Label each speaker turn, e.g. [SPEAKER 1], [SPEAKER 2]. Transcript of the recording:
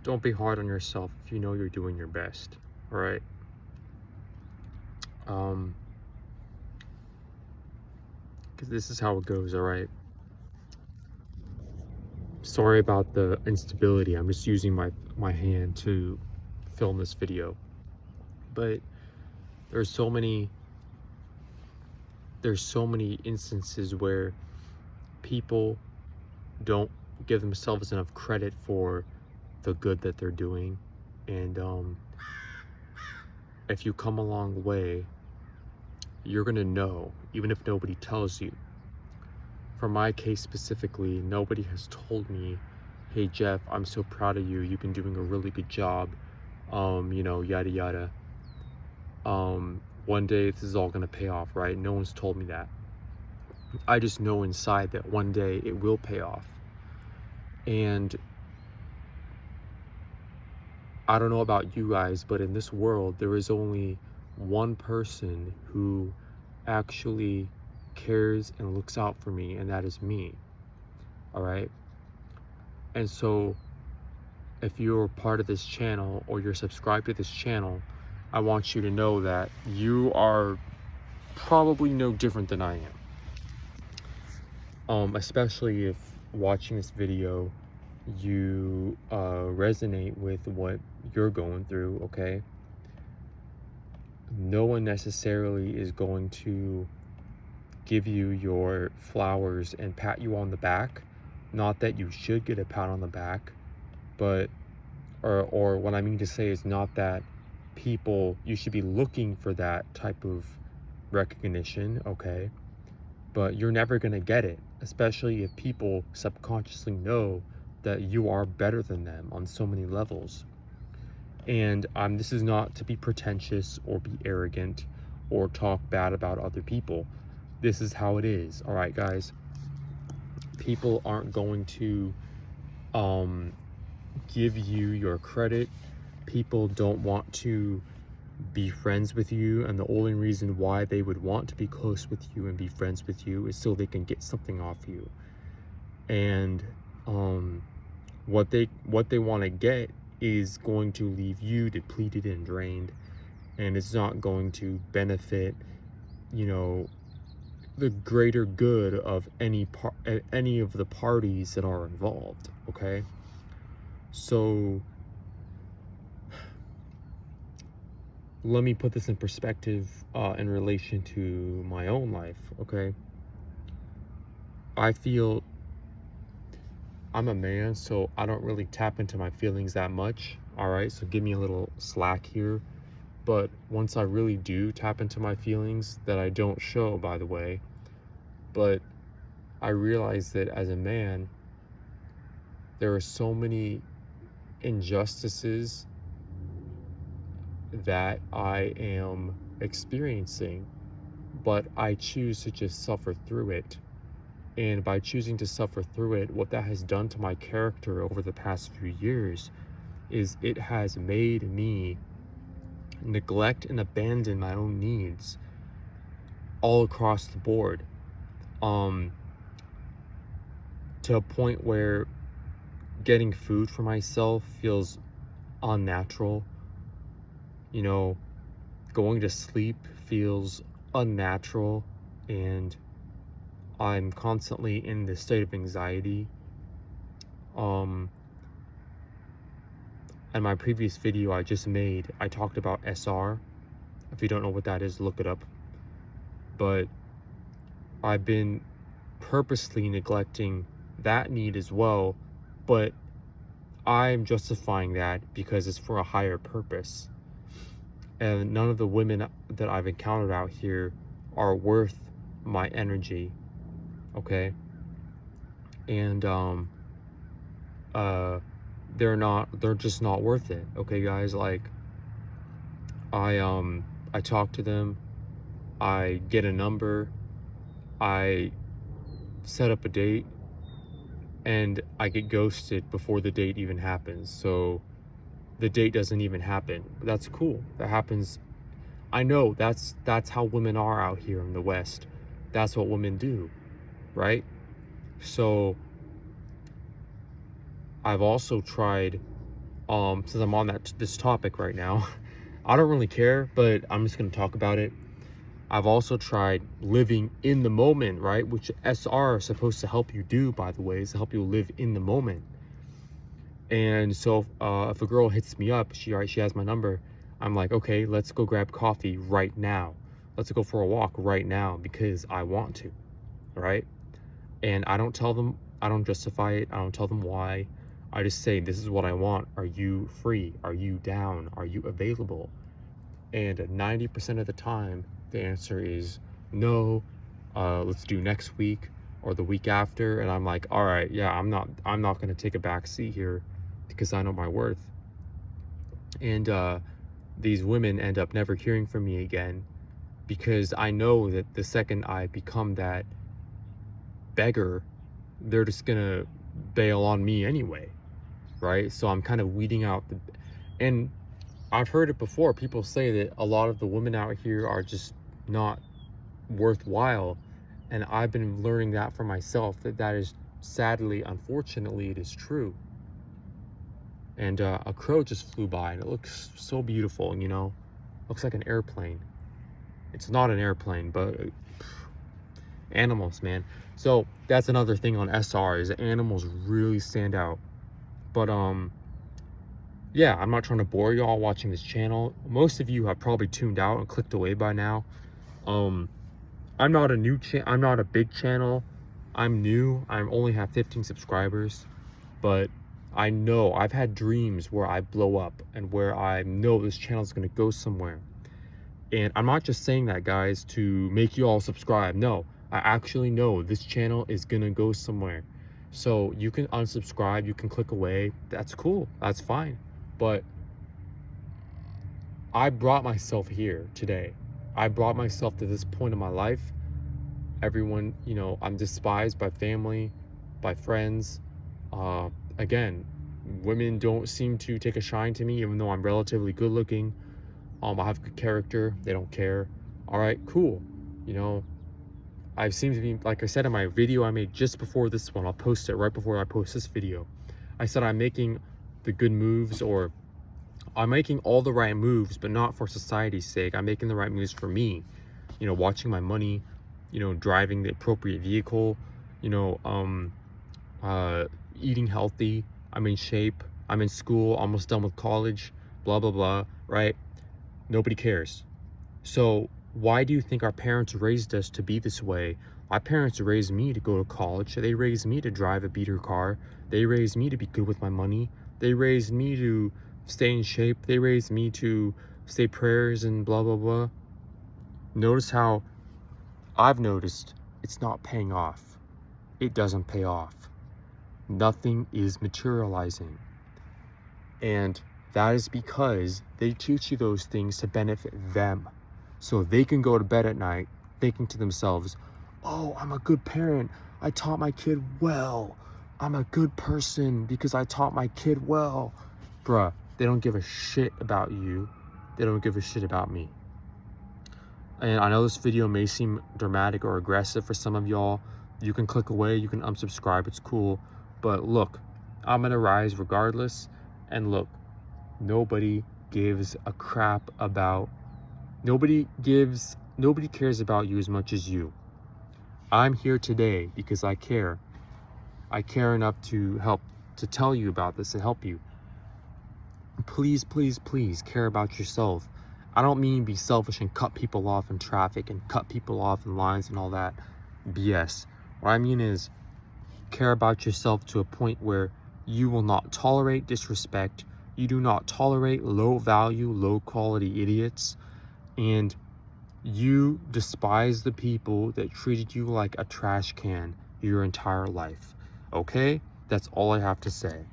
[SPEAKER 1] don't be hard on yourself if you know you're doing your best. All right. Um, because this is how it goes. All right. Sorry about the instability. I'm just using my hand to film this video. But there's so many there's so many instances where people don't give themselves enough credit for the good that they're doing. And if you come a long way, you're gonna know, even if nobody tells you. For my case specifically, nobody has told me, hey Jeff, I'm so proud of you, you've been doing a really good job, yada yada. One day this is all gonna pay off, right? No one's told me that. I just know inside that one day it will pay off. And I don't know about you guys, but in this world, there is only one person who actually cares and looks out for me, and that is me. All right. And so if you're part of this channel or you're subscribed to this channel, I want you to know that you are probably no different than I am. Especially if watching this video, you resonate with what you're going through, okay? No one necessarily is going to give you your flowers and pat you on the back. Not that you should get a pat on the back, but or what I mean to say is not that you should be looking for that type of recognition, okay? But you're never gonna get it, especially if people subconsciously know that you are better than them on so many levels. And this is not to be pretentious or be arrogant or talk bad about other people. This is how it is, all right, guys? People aren't going to give you your credit. People don't want to be friends with you, and the only reason why they would want to be close with you and be friends with you is so they can get something off you. And what they want to get is going to leave you depleted and drained, and it's not going to benefit, the greater good of any of the parties that are involved, okay? So let me put this in perspective in relation to my own life, okay? I feel I'm a man, so I don't really tap into my feelings that much, all right? So give me a little slack here. But once I really do tap into my feelings, that I don't show, by the way, but I realize that as a man, there are so many injustices that I am experiencing, but I choose to just suffer through it. And by choosing to suffer through it, what that has done to my character over the past few years is it has made me neglect and abandon my own needs all across the board, to a point where getting food for myself feels unnatural. Going to sleep feels unnatural, and I'm constantly in this state of anxiety. In my previous video I just made, I talked about SR. If you don't know what that is, look it up. But I've been purposely neglecting that need as well, but I'm justifying that because it's for a higher purpose. And none of the women that I've encountered out here are worth my energy, okay? And they're just not worth it, okay, guys? Like, I talk to them, I get a number, I set up a date, and I get ghosted before the date even happens. So the date doesn't even happen. That's cool. That happens. I know that's how women are out here in the West. That's what women do, right? So I've also tried since I'm on this topic right now. I don't really care, but I'm just gonna talk about it. I've also tried living in the moment, right? Which SR is supposed to help you do, by the way, is to help you live in the moment. And so if a girl hits me up, she has my number. I'm like, okay, let's go grab coffee right now. Let's go for a walk right now because I want to, right? And I don't tell them, I don't justify it. I don't tell them why. I just say, this is what I want. Are you free? Are you down? Are you available? And 90% of the time, the answer is no. Let's do next week or the week after. And I'm like, all right, yeah, I'm not going to take a back seat here because I know my worth. And these women end up never hearing from me again because I know that the second I become that beggar, they're just gonna bail on me anyway, right? So I'm kind of weeding out and I've heard it before. People say that a lot of the women out here are just not worthwhile, and I've been learning that for myself, that is sadly, unfortunately, it is true. And a crow just flew by and it looks so beautiful, you know, looks like an airplane. It's not an airplane, but animals, man. So that's another thing on SR, is that animals really stand out. But yeah, I'm not trying to bore y'all watching this channel. Most of you have probably tuned out and clicked away by now. I'm not I'm not a big channel. I'm new. I only have 15 subscribers, but I know I've had dreams where I blow up and where I know this channel is going to go somewhere. And I'm not just saying that, guys, to make you all subscribe. No, I actually know this channel is going to go somewhere. So you can unsubscribe, you can click away. That's cool. That's fine. But I brought myself here today. I brought myself to this point in my life. Everyone, you know, I'm despised by family, by friends. Again, women don't seem to take a shine to me, even though I'm relatively good looking. I have good character. They don't care. All right, cool. You know, I seem to be, like I said in my video I made just before this one, I'll post it right before I post this video. I said I'm making the good moves, or I'm making all the right moves, but not for society's sake. I'm making the right moves for me. You know, watching my money, you know, driving the appropriate vehicle, you know, eating healthy. I'm in shape. I'm in school, almost done with college, blah, blah, blah, right? Nobody cares. So why do you think our parents raised us to be this way? My parents raised me to go to college. They raised me to drive a beater car. They raised me to be good with my money. They raised me to stay in shape. They raised me to say prayers and blah, blah, blah. Notice how I've noticed it's not paying off. It doesn't pay off. Nothing is materializing. And that is because they teach you those things to benefit them. So they can go to bed at night thinking to themselves, oh, I'm a good parent. I taught my kid well. I'm a good person because I taught my kid well. Bruh, they don't give a shit about you. They don't give a shit about me. And I know this video may seem dramatic or aggressive for some of y'all. You can click away, you can unsubscribe, it's cool. But look, I'm gonna rise regardless. And look, nobody gives a crap about, nobody cares about you as much as you. I'm here today because I care. I care enough to help, to tell you about this and help you. Please, please, please care about yourself. I don't mean be selfish and cut people off in traffic and cut people off in lines and all that BS. What I mean is care about yourself to a point where you will not tolerate disrespect. You do not tolerate low value, low quality idiots. And you despise the people that treated you like a trash can your entire life. Okay? That's all I have to say.